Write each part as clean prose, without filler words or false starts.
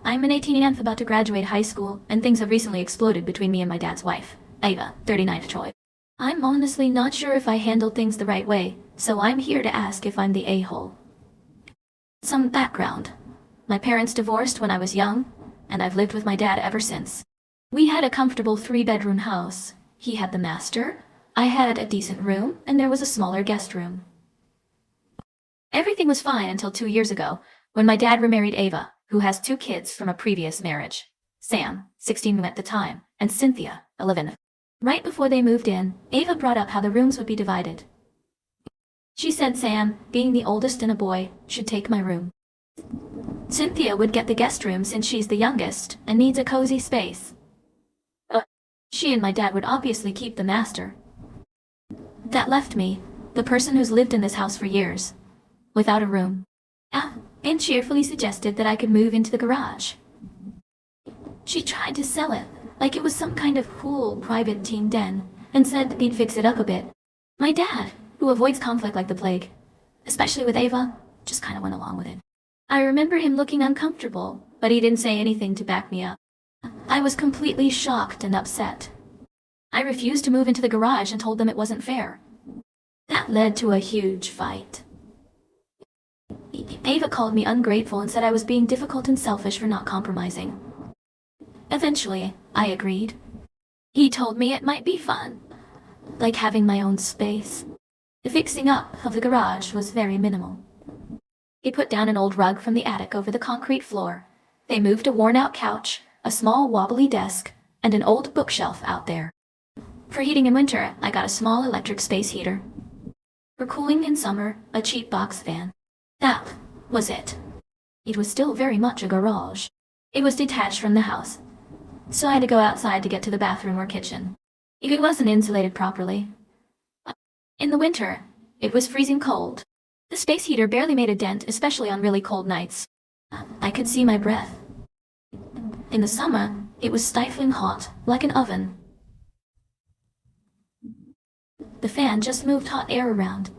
I'm an 18th about to graduate high school, and things have recently exploded between me and my dad's wife, Ava, 39th Troy. I'm honestly not sure if I handled things the right way, so I'm here to ask if I'm the a-hole. Some background. My parents divorced when I was young, and I've lived with my dad ever since. We had a comfortable 3-bedroom house. He had the master, I had a decent room, and there was a smaller guest room. Everything was fine until 2 years ago, when my dad remarried Ava, who has 2 kids from a previous marriage. Sam, 16 at the time, and Cynthia, 11. Right before they moved in, Ava brought up how the rooms would be divided. She said Sam, being the oldest and a boy, should take my room. Cynthia would get the guest room since she's the youngest and needs a cozy space. She and my dad would obviously keep the master. That left me, the person who's lived in this house for years, without a room. And cheerfully suggested that I could move into the garage. She tried to sell it, like it was some kind of cool private teen den, and said he'd fix it up a bit. My dad, who avoids conflict like the plague, especially with Ava, just kind of went along with it. I remember him looking uncomfortable, but he didn't say anything to back me up. I was completely shocked and upset. I refused to move into the garage and told them it wasn't fair. That led to a huge fight. Ava called me ungrateful and said I was being difficult and selfish for not compromising. Eventually, I agreed. He told me it might be fun, like having my own space. The fixing up of the garage was very minimal. He put down an old rug from the attic over the concrete floor. They moved a worn-out couch, a small wobbly desk, and an old bookshelf out there. For heating in winter, I got a small electric space heater. For cooling in summer, a cheap box fan. That was it. It was still very much a garage. It was detached from the house, so I had to go outside to get to the bathroom or kitchen. It wasn't insulated properly. In the winter, it was freezing cold. The space heater barely made a dent, especially on really cold nights. I could see my breath. In the summer, it was stifling hot, like an oven. The fan just moved hot air around.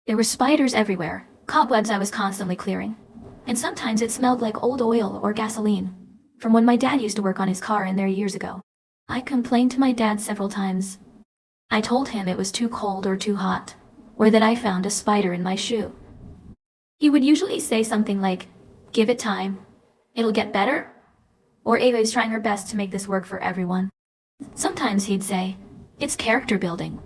There were spiders everywhere, cobwebs I was constantly clearing. And sometimes it smelled like old oil or gasoline, from when my dad used to work on his car in there years ago. I complained to my dad several times. I told him it was too cold or too hot, or that I found a spider in my shoe. He would usually say something like, "Give it time. It'll get better," or "Ava's trying her best to make this work for everyone." Sometimes he'd say, "It's character building."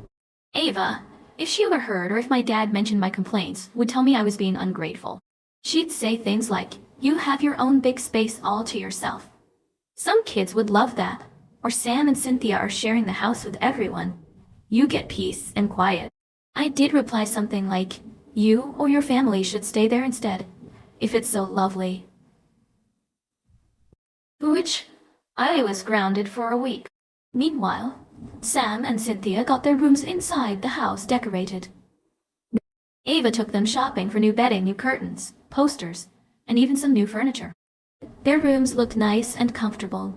Ava, if she overheard or if my dad mentioned my complaints, would tell me I was being ungrateful. She'd say things like, "You have your own big space all to yourself. Some kids would love that," or "Sam and Cynthia are sharing the house with everyone. You get peace and quiet." I did reply something like, "You or your family should stay there instead, if it's so lovely." For which, I was grounded for a week. Meanwhile, Sam and Cynthia got their rooms inside the house decorated. Ava took them shopping for new bedding, new curtains, posters, and even some new furniture. Their rooms looked nice and comfortable.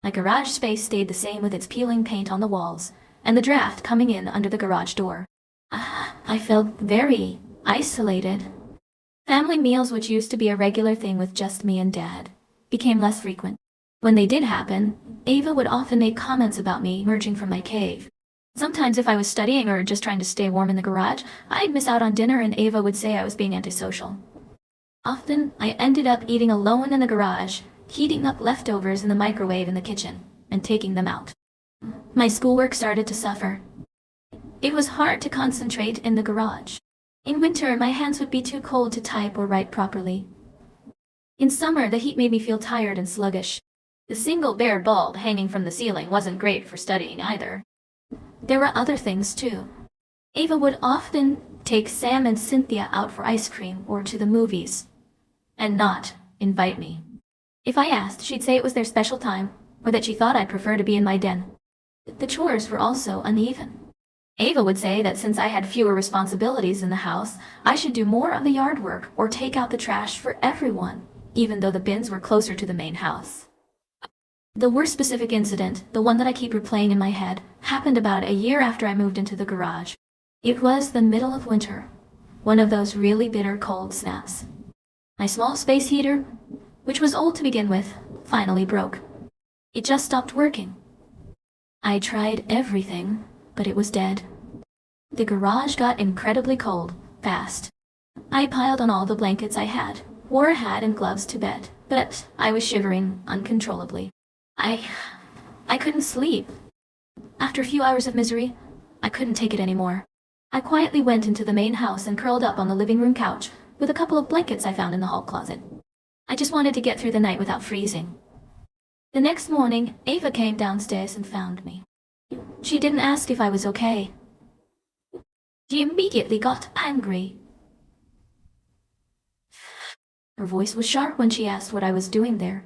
My garage space stayed the same with its peeling paint on the walls, and the draft coming in under the garage door. I felt very isolated. Family meals, which used to be a regular thing with just me and Dad, became less frequent. When they did happen, Ava would often make comments about me emerging from my cave. Sometimes if I was studying or just trying to stay warm in the garage, I'd miss out on dinner and Ava would say I was being antisocial. Often, I ended up eating alone in the garage, heating up leftovers in the microwave in the kitchen, and taking them out. My schoolwork started to suffer. It was hard to concentrate in the garage. In winter, my hands would be too cold to type or write properly. In summer, the heat made me feel tired and sluggish. The single bare bulb hanging from the ceiling wasn't great for studying either. There were other things too. Ava would often take Sam and Cynthia out for ice cream or to the movies, and not invite me. If I asked, she'd say it was their special time, or that she thought I'd prefer to be in my den. The chores were also uneven. Ava would say that since I had fewer responsibilities in the house, I should do more of the yard work or take out the trash for everyone, even though the bins were closer to the main house. The worst specific incident, the one that I keep replaying in my head, happened about a year after I moved into the garage. It was the middle of winter, one of those really bitter cold snaps. My small space heater which was old to begin with, finally broke. It just stopped working. I tried everything, but it was dead. The garage got incredibly cold, fast. I piled on all the blankets I had, wore a hat and gloves to bed, but I was shivering uncontrollably. I couldn't sleep. After a few hours of misery, I couldn't take it anymore. I quietly went into the main house and curled up on the living room couch with a couple of blankets I found in the hall closet. I just wanted to get through the night without freezing. The next morning, Ava came downstairs and found me. She didn't ask if I was okay. She immediately got angry. Her voice was sharp when she asked what I was doing there.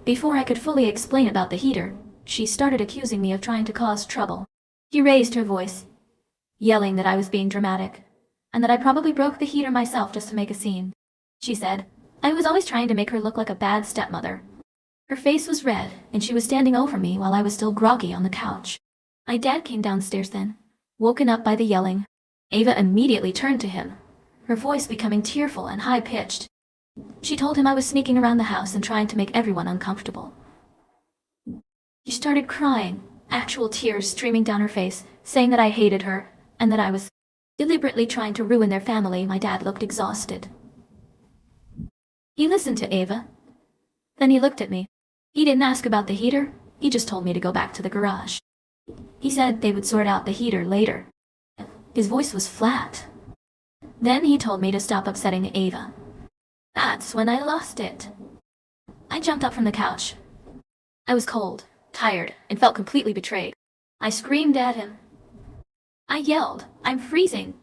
Before I could fully explain about the heater, she started accusing me of trying to cause trouble. She raised her voice, yelling that I was being dramatic, and that I probably broke the heater myself just to make a scene. She said I was always trying to make her look like a bad stepmother. Her face was red, and she was standing over me while I was still groggy on the couch. My dad came downstairs then, woken up by the yelling. Ava immediately turned to him, her voice becoming tearful and high-pitched. She told him I was sneaking around the house and trying to make everyone uncomfortable. She started crying, actual tears streaming down her face, saying that I hated her, and that I was deliberately trying to ruin their family. My dad looked exhausted. He listened to Ava. Then he looked at me. He didn't ask about the heater, he just told me to go back to the garage. He said they would sort out the heater later. His voice was flat. Then he told me to stop upsetting Ava. That's when I lost it. I jumped up from the couch. I was cold, tired, and felt completely betrayed. I screamed at him. I yelled, "I'm freezing.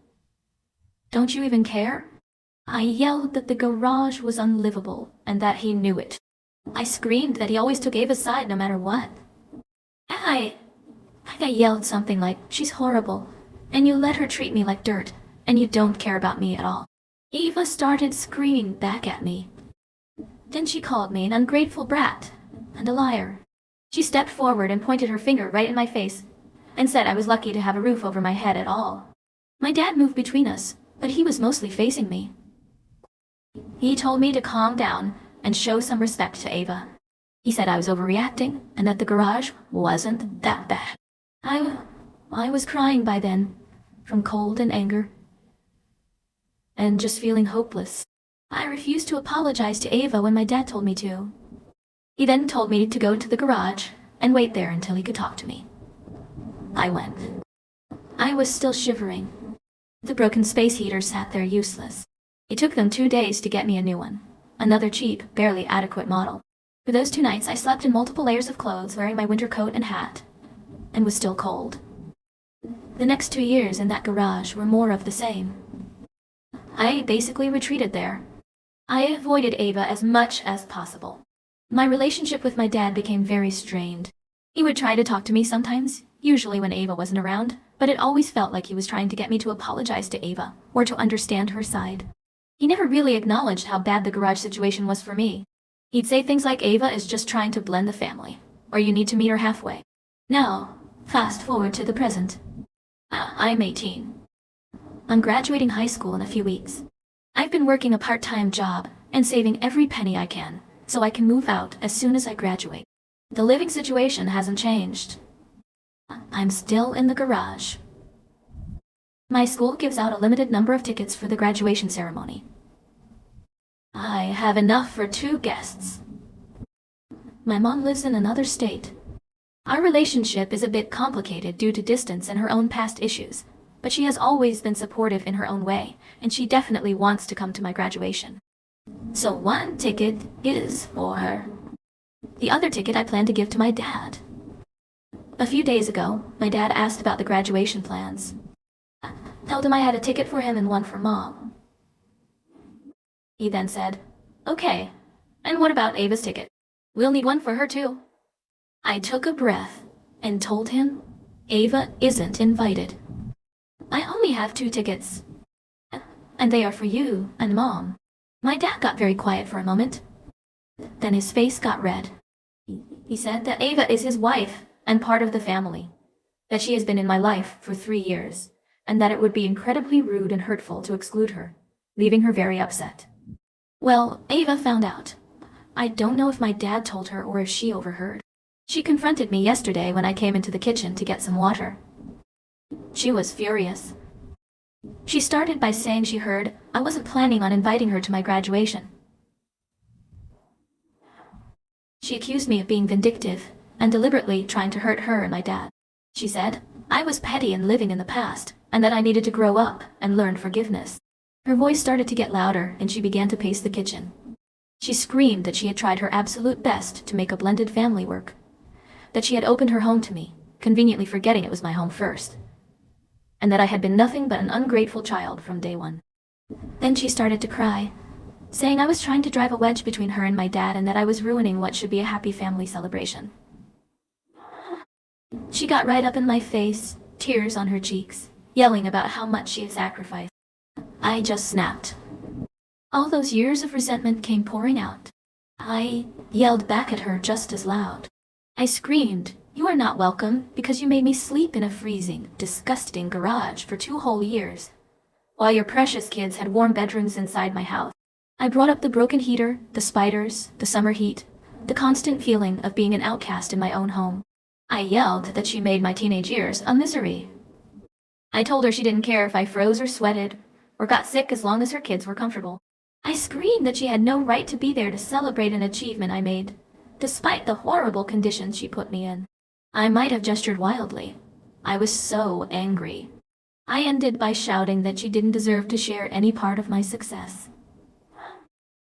Don't you even care?" I yelled that the garage was unlivable and that he knew it. I screamed that he always took Ava's side no matter what. I yelled something like, "She's horrible, and you let her treat me like dirt, and you don't care about me at all." Ava started screaming back at me. Then she called me an ungrateful brat and a liar. She stepped forward and pointed her finger right in my face and said I was lucky to have a roof over my head at all. My dad moved between us, but he was mostly facing me. He told me to calm down and show some respect to Ava. He said I was overreacting and that the garage wasn't that bad. I was crying by then, from cold and anger, and just feeling hopeless. I refused to apologize to Ava when my dad told me to. He then told me to go to the garage and wait there until he could talk to me. I went. I was still shivering. The broken space heater sat there useless. It took them 2 days to get me a new one, another cheap, barely adequate model. For those 2 nights, I slept in multiple layers of clothes, wearing my winter coat and hat, and was still cold. The next 2 years in that garage were more of the same. I basically retreated there. I avoided Ava as much as possible. My relationship with my dad became very strained. He would try to talk to me sometimes, usually when Ava wasn't around, but it always felt like he was trying to get me to apologize to Ava, or to understand her side. He never really acknowledged how bad the garage situation was for me. He'd say things like Ava is just trying to blend the family, or you need to meet her halfway. Now, fast forward to the present. I'm 18. I'm graduating high school in a few weeks. I've been working a part-time job and saving every penny I can, so I can move out as soon as I graduate. The living situation hasn't changed. I'm still in the garage. My school gives out a limited number of tickets for the graduation ceremony. I have enough for 2 guests. My mom lives in another state. Our relationship is a bit complicated due to distance and her own past issues, but she has always been supportive in her own way, and she definitely wants to come to my graduation. So 1 ticket is for her. The other ticket I plan to give to my dad. A few days ago, my dad asked about the graduation plans. I told him I had a ticket for him and 1 for Mom. He then said, "Okay, and what about Ava's ticket? We'll need 1 for her too." I took a breath and told him Ava isn't invited. I only have 2 tickets, and they are for you and Mom. My dad got very quiet for a moment. Then his face got red. He said that Ava is his wife and part of the family, that she has been in my life for 3 years, and that it would be incredibly rude and hurtful to exclude her, leaving her very upset. Well, Ava found out. I don't know if my dad told her or if she overheard. She confronted me yesterday when I came into the kitchen to get some water. She was furious. She started by saying she heard I wasn't planning on inviting her to my graduation. She accused me of being vindictive and deliberately trying to hurt her and my dad. She said I was petty and living in the past, and that I needed to grow up and learn forgiveness. Her voice started to get louder, and she began to pace the kitchen. She screamed that she had tried her absolute best to make a blended family work, that she had opened her home to me, conveniently forgetting it was my home first, and that I had been nothing but an ungrateful child from day one. Then she started to cry, saying I was trying to drive a wedge between her and my dad and that I was ruining what should be a happy family celebration. She got right up in my face, tears on her cheeks, yelling about how much she had sacrificed. I just snapped. All those years of resentment came pouring out. I yelled back at her just as loud. I screamed, "You are not welcome because you made me sleep in a freezing, disgusting garage for 2 whole years, while your precious kids had warm bedrooms inside my house." I brought up the broken heater, the spiders, the summer heat, the constant feeling of being an outcast in my own home. I yelled that she made my teenage years a misery. I told her she didn't care if I froze or sweated or got sick as long as her kids were comfortable. I screamed that she had no right to be there to celebrate an achievement I made, despite the horrible conditions she put me in. I might have gestured wildly. I was so angry. I ended by shouting that she didn't deserve to share any part of my success.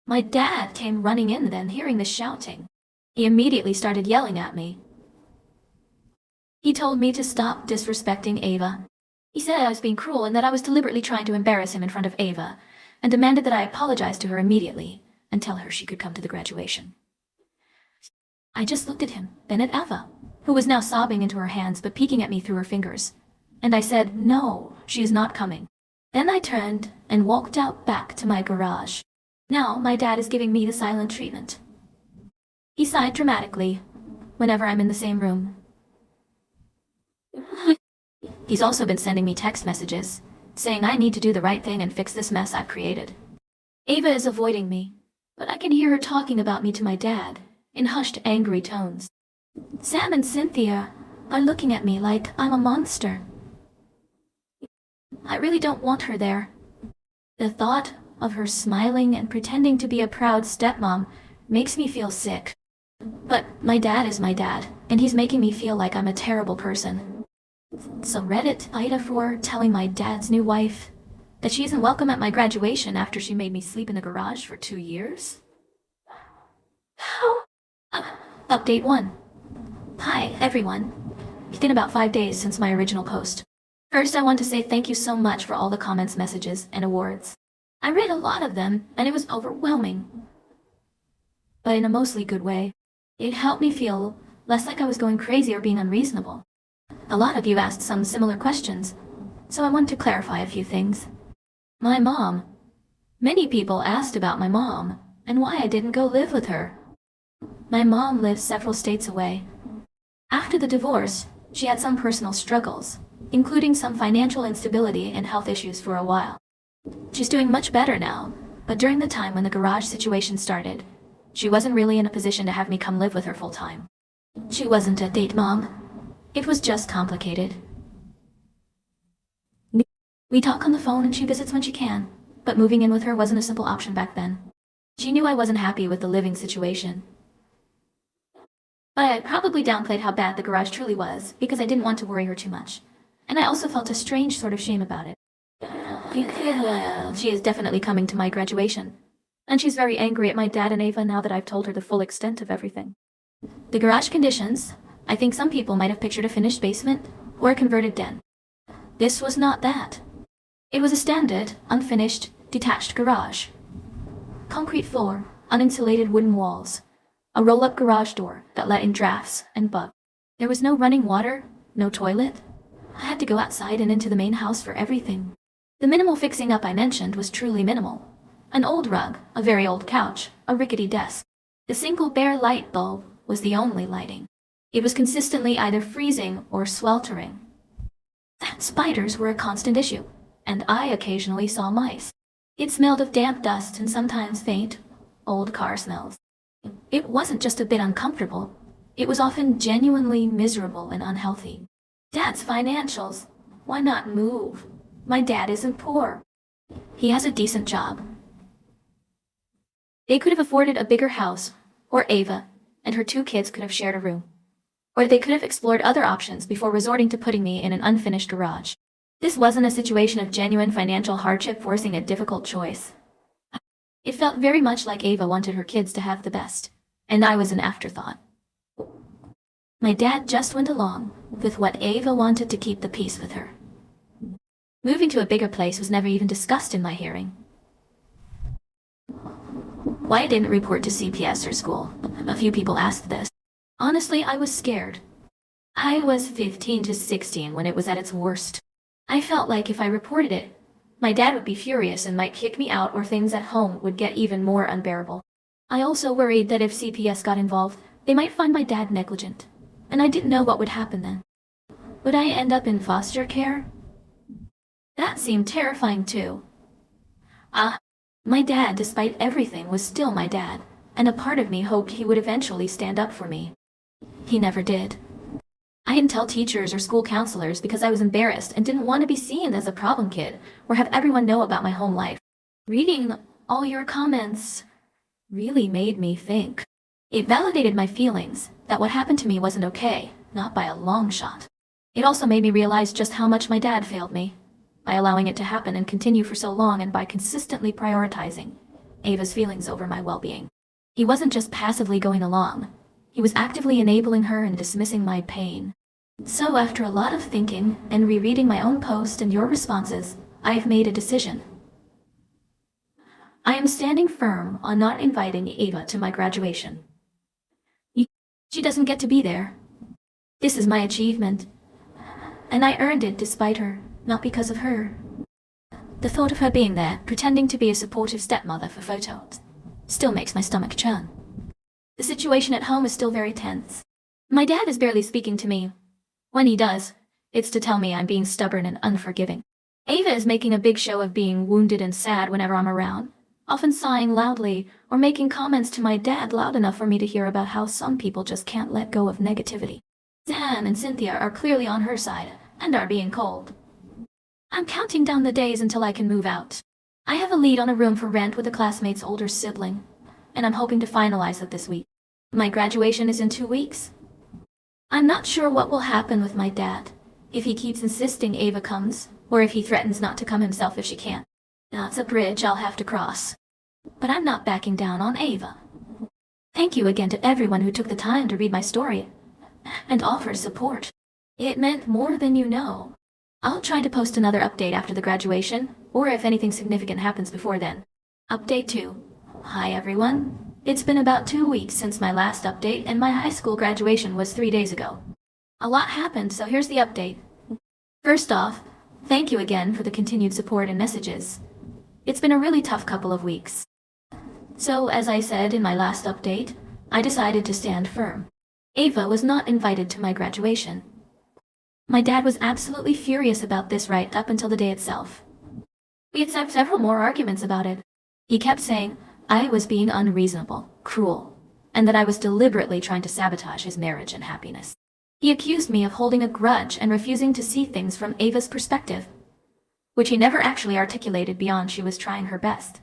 My dad came running in then, hearing the shouting. He immediately started yelling at me. He told me to stop disrespecting Ava. He said I was being cruel and that I was deliberately trying to embarrass him in front of Ava, and demanded that I apologize to her immediately and tell her she could come to the graduation. I just looked at him, then at Ava, who was now sobbing into her hands but peeking at me through her fingers, and I said, "No, she is not coming." Then I turned and walked out back to my garage. Now my dad is giving me the silent treatment. He sighed dramatically whenever I'm in the same room. He's also been sending me text messages, saying I need to do the right thing and fix this mess I've created. Ava is avoiding me, but I can hear her talking about me to my dad, in hushed, angry tones. Sam and Cynthia are looking at me like I'm a monster. I really don't want her there. The thought of her smiling and pretending to be a proud stepmom makes me feel sick. But my dad is my dad, and he's making me feel like I'm a terrible person. So Reddit AITA for telling my dad's new wife that she isn't welcome at my graduation after she made me sleep in the garage for 2 years? How? Update 1. Hi, everyone. It's been about 5 days since my original post. First, I want to say thank you so much for all the comments, messages, and awards. I read a lot of them, and it was overwhelming, but in a mostly good way. It helped me feel less like I was going crazy or being unreasonable. A lot of you asked some similar questions, so I wanted to clarify a few things. My mom. Many people asked about my mom, and why I didn't go live with her. My mom lives several states away. After the divorce, she had some personal struggles, including some financial instability and health issues for a while. She's doing much better now, but during the time when the garage situation started, she wasn't really in a position to have me come live with her full time. She wasn't a date mom. It was just complicated. We talk on the phone and she visits when she can, but moving in with her wasn't a simple option back then. She knew I wasn't happy with the living situation. But I probably downplayed how bad the garage truly was because I didn't want to worry her too much, and I also felt a strange sort of shame about it. She is definitely coming to my graduation, and she's very angry at my dad and Ava now that I've told her the full extent of everything. The garage conditions, I think some people might have pictured a finished basement or a converted den. This was not that. It was a standard, unfinished, detached garage. Concrete floor, uninsulated wooden walls, a roll-up garage door that let in drafts and bugs. There was no running water, no toilet. I had to go outside and into the main house for everything. The minimal fixing up I mentioned was truly minimal. An old rug, a very old couch, a rickety desk. The single bare light bulb was the only lighting. It was consistently either freezing or sweltering. Spiders were a constant issue, and I occasionally saw mice. It smelled of damp dust and sometimes faint, old car smells. It wasn't just a bit uncomfortable. It was often genuinely miserable and unhealthy. Dad's financials. Why not move? My dad isn't poor. He has a decent job. They could have afforded a bigger house, or Ava and her 2 kids could have shared a room. Or they could have explored other options before resorting to putting me in an unfinished garage. This wasn't a situation of genuine financial hardship forcing a difficult choice. It felt very much like Ava wanted her kids to have the best, and I was an afterthought. My dad just went along with what Ava wanted to keep the peace with her. Moving to a bigger place was never even discussed in my hearing. Why I didn't report to CPS or school? A few people asked this. Honestly, I was scared. I was 15 to 16 when it was at its worst. I felt like if I reported it, my dad would be furious and might kick me out, or things at home would get even more unbearable. I also worried that if CPS got involved, they might find my dad negligent, and I didn't know what would happen then. Would I end up in foster care? That seemed terrifying too. My dad, despite everything, was still my dad, and a part of me hoped he would eventually stand up for me. He never did. I didn't tell teachers or school counselors because I was embarrassed and didn't want to be seen as a problem kid or have everyone know about my home life. Reading all your comments really made me think. It validated my feelings that what happened to me wasn't okay, not by a long shot. It also made me realize just how much my dad failed me by allowing it to happen and continue for so long, and by consistently prioritizing Ava's feelings over my well-being. He wasn't just passively going along. He was actively enabling her and dismissing my pain. So after a lot of thinking and rereading my own post and your responses, I've made a decision. I am standing firm on not inviting Ava to my graduation. She doesn't get to be there. This is my achievement, and I earned it despite her, not because of her. The thought of her being there, pretending to be a supportive stepmother for photos, still makes my stomach churn. The situation at home is still very tense. My dad is barely speaking to me. When he does, it's to tell me I'm being stubborn and unforgiving. Ava is making a big show of being wounded and sad whenever I'm around, often sighing loudly or making comments to my dad loud enough for me to hear about how some people just can't let go of negativity. Sam and Cynthia are clearly on her side and are being cold. I'm counting down the days until I can move out. I have a lead on a room for rent with a classmate's older sibling, and I'm hoping to finalize it this week. My graduation is in 2 weeks. I'm not sure what will happen with my dad, if he keeps insisting Ava comes, or if he threatens not to come himself if she can't. That's a bridge I'll have to cross. But I'm not backing down on Ava. Thank you again to everyone who took the time to read my story and offered support. It meant more than you know. I'll try to post another update after the graduation, or if anything significant happens before then. Update 2. Hi everyone. It's been about 2 weeks since my last update, and my high school graduation was 3 days ago. A lot happened, so here's the update. First off, thank you again for the continued support and messages. It's been a really tough couple of weeks. So, as I said in my last update, I decided to stand firm. Ava was not invited to my graduation. My dad was absolutely furious about this right up until the day itself. We had several more arguments about it. He kept saying I was being unreasonable, cruel, and that I was deliberately trying to sabotage his marriage and happiness. He accused me of holding a grudge and refusing to see things from Ava's perspective, which he never actually articulated beyond she was trying her best.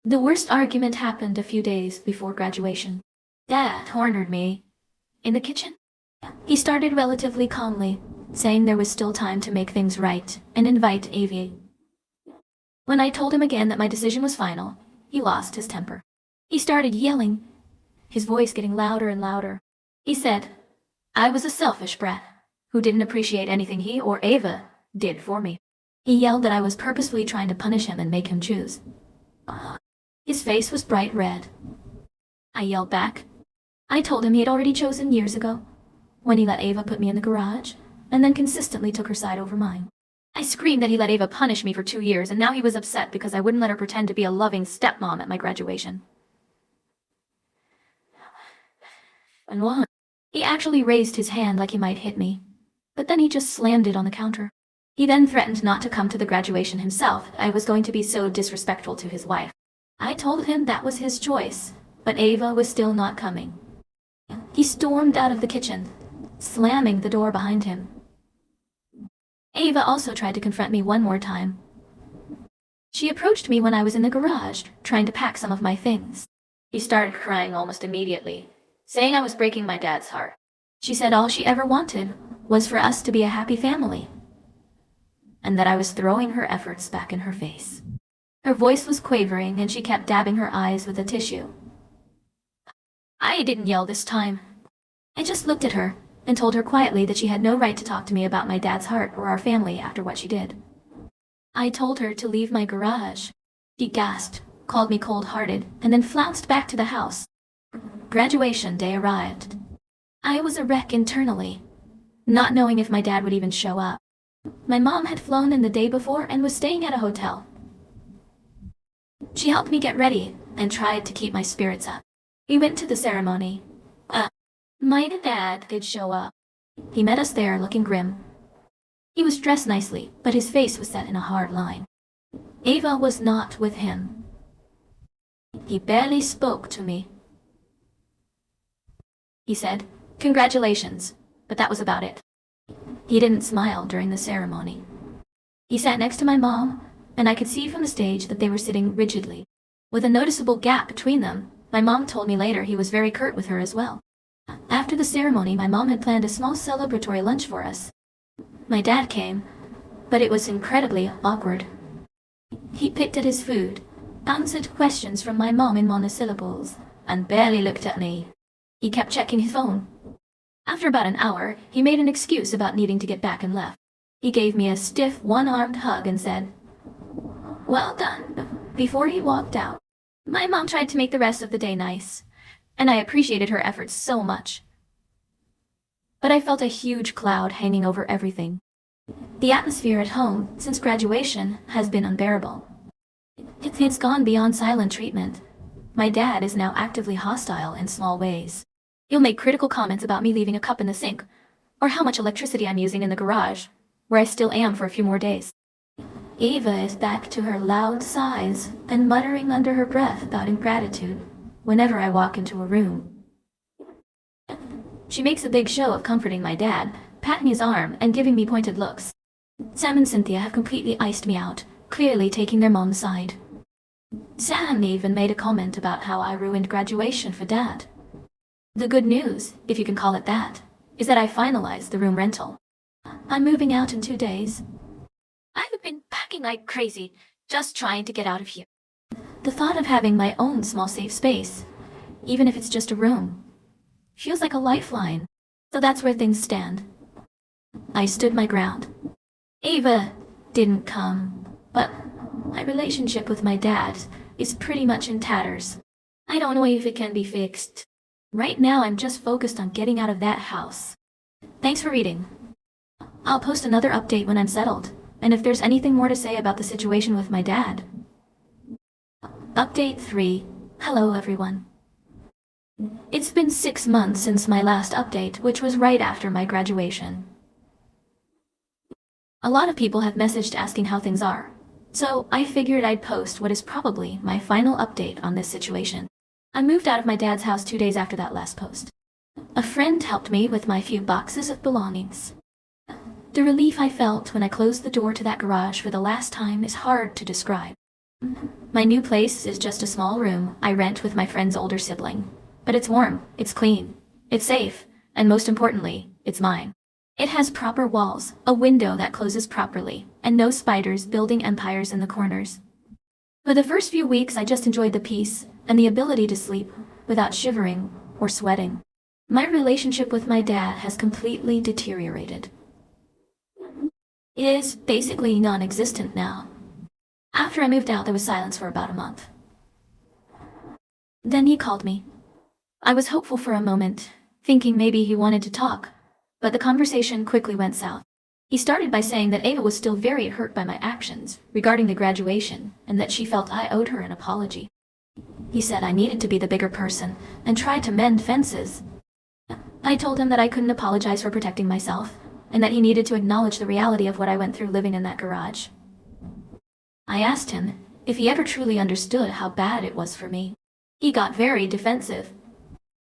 The worst argument happened a few days before graduation. Dad cornered me in the kitchen. He started relatively calmly, saying there was still time to make things right and invite Ava. When I told him again that my decision was final, he lost his temper. He started yelling, his voice getting louder and louder. He said I was a selfish brat who didn't appreciate anything he or Ava did for me. He yelled that I was purposefully trying to punish him and make him choose. His face was bright red. I yelled back. I told him he had already chosen years ago, when he let Ava put me in the garage, and then consistently took her side over mine. I screamed that he let Ava punish me for 2 years, and now he was upset because I wouldn't let her pretend to be a loving stepmom at my graduation. And what? He actually raised his hand like he might hit me, but then he just slammed it on the counter. He then threatened not to come to the graduation himself. I was going to be so disrespectful to his wife. I told him that was his choice, but Ava was still not coming. He stormed out of the kitchen, slamming the door behind him. Ava also tried to confront me one more time. She approached me when I was in the garage, trying to pack some of my things. She started crying almost immediately, saying I was breaking my dad's heart. She said all she ever wanted was for us to be a happy family, and that I was throwing her efforts back in her face. Her voice was quavering, and she kept dabbing her eyes with a tissue. I didn't yell this time. I just looked at her and told her quietly that she had no right to talk to me about my dad's heart or our family after what she did. I told her to leave my garage. She gasped, called me cold-hearted, and then flounced back to the house. Graduation day arrived. I was a wreck internally, not knowing if my dad would even show up. My mom had flown in the day before and was staying at a hotel. She helped me get ready and tried to keep my spirits up. We went to the ceremony. My dad did show up. He met us there looking grim. He was dressed nicely, but his face was set in a hard line. Ava was not with him. He barely spoke to me. He said, "Congratulations," but that was about it. He didn't smile during the ceremony. He sat next to my mom, and I could see from the stage that they were sitting rigidly. With a noticeable gap between them, my mom told me later he was very curt with her as well. After the ceremony, my mom had planned a small celebratory lunch for us. My dad came, but it was incredibly awkward. He picked at his food, answered questions from my mom in monosyllables, and barely looked at me. He kept checking his phone. After about an hour, he made an excuse about needing to get back and left. He gave me a stiff, one-armed hug and said, "Well done," before he walked out. My mom tried to make the rest of the day nice, and I appreciated her efforts so much. But I felt a huge cloud hanging over everything. The atmosphere at home, since graduation, has been unbearable. It's gone beyond silent treatment. My dad is now actively hostile in small ways. He'll make critical comments about me leaving a cup in the sink, or how much electricity I'm using in the garage, where I still am for a few more days. Ava is back to her loud sighs and muttering under her breath about ingratitude whenever I walk into a room. She makes a big show of comforting my dad, patting his arm and giving me pointed looks. Sam and Cynthia have completely iced me out, clearly taking their mom's side. Sam even made a comment about how I ruined graduation for Dad. The good news, if you can call it that, is that I finalized the room rental. I'm moving out in 2 days. I've been packing like crazy, just trying to get out of here. The thought of having my own small safe space, even if it's just a room, feels like a lifeline. So that's where things stand. I stood my ground. Ava didn't come, but my relationship with my dad is pretty much in tatters. I don't know if it can be fixed. Right now I'm just focused on getting out of that house. Thanks for reading. I'll post another update when I'm settled, and if there's anything more to say about the situation with my dad. Update 3. Hello everyone. It's been 6 months since my last update, which was right after my graduation. A lot of people have messaged asking how things are, so I figured I'd post what is probably my final update on this situation. I moved out of my dad's house 2 days after that last post. A friend helped me with my few boxes of belongings. The relief I felt when I closed the door to that garage for the last time is hard to describe. My new place is just a small room I rent with my friend's older sibling. But it's warm, it's clean, it's safe, and most importantly, it's mine. It has proper walls, a window that closes properly, and no spiders building empires in the corners. For the first few weeks, I just enjoyed the peace and the ability to sleep without shivering or sweating. My relationship with my dad has completely deteriorated. It is basically non-existent now. After I moved out, there was silence for about a month. Then he called me. I was hopeful for a moment, thinking maybe he wanted to talk, but the conversation quickly went south. He started by saying that Ava was still very hurt by my actions regarding the graduation, and that she felt I owed her an apology. He said I needed to be the bigger person and tried to mend fences. I told him that I couldn't apologize for protecting myself, and that he needed to acknowledge the reality of what I went through living in that garage. I asked him if he ever truly understood how bad it was for me. He got very defensive.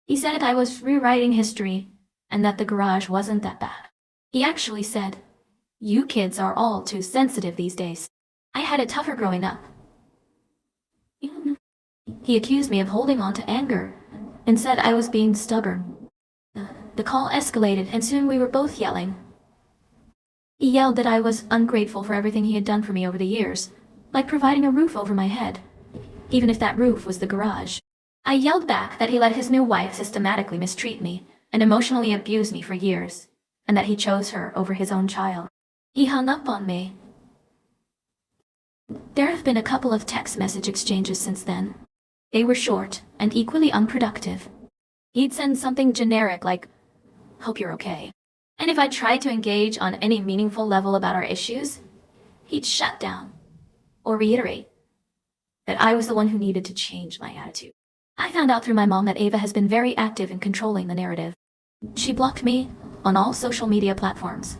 He said I was rewriting history, and that the garage wasn't that bad. He actually said, "You kids are all too sensitive these days. I had it tougher growing up." He accused me of holding on to anger, and said I was being stubborn. The call escalated, and soon we were both yelling. He yelled that I was ungrateful for everything he had done for me over the years, like providing a roof over my head, even if that roof was the garage. I yelled back that he let his new wife systematically mistreat me and emotionally abuse me for years, and that he chose her over his own child. He hung up on me. There have been a couple of text message exchanges since then. They were short and equally unproductive. He'd send something generic like, "Hope you're okay." And if I tried to engage on any meaningful level about our issues, he'd shut down or reiterate that I was the one who needed to change my attitude. I found out through my mom that Ava has been very active in controlling the narrative. She blocked me on all social media platforms.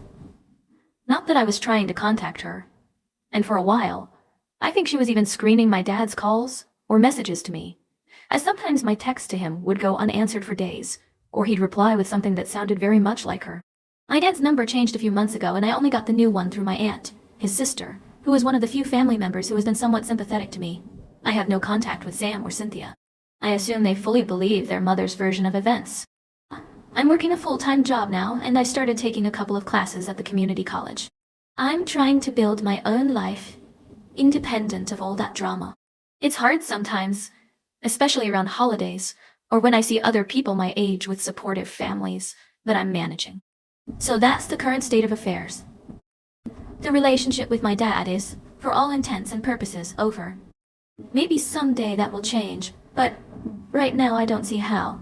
Not that I was trying to contact her. And for a while, I think she was even screening my dad's calls or messages to me, as sometimes my texts to him would go unanswered for days, or he'd reply with something that sounded very much like her. My dad's number changed a few months ago, and I only got the new one through my aunt, his sister, who was one of the few family members who has been somewhat sympathetic to me. I have no contact with Sam or Cynthia. I assume they fully believe their mother's version of events. I'm working a full-time job now, and I started taking a couple of classes at the community college. I'm trying to build my own life, independent of all that drama. It's hard sometimes, especially around holidays, or when I see other people my age with supportive families that I'm managing. So that's the current state of affairs. The relationship with my dad is, for all intents and purposes, over. Maybe someday that will change, but right now I don't see how.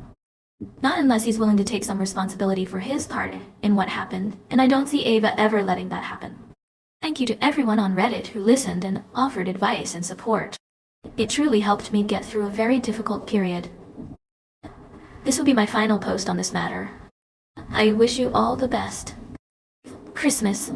Not unless he's willing to take some responsibility for his part in what happened, and I don't see Ava ever letting that happen. Thank you to everyone on Reddit who listened and offered advice and support. It truly helped me get through a very difficult period. This will be my final post on this matter. I wish you all the best. Christmas.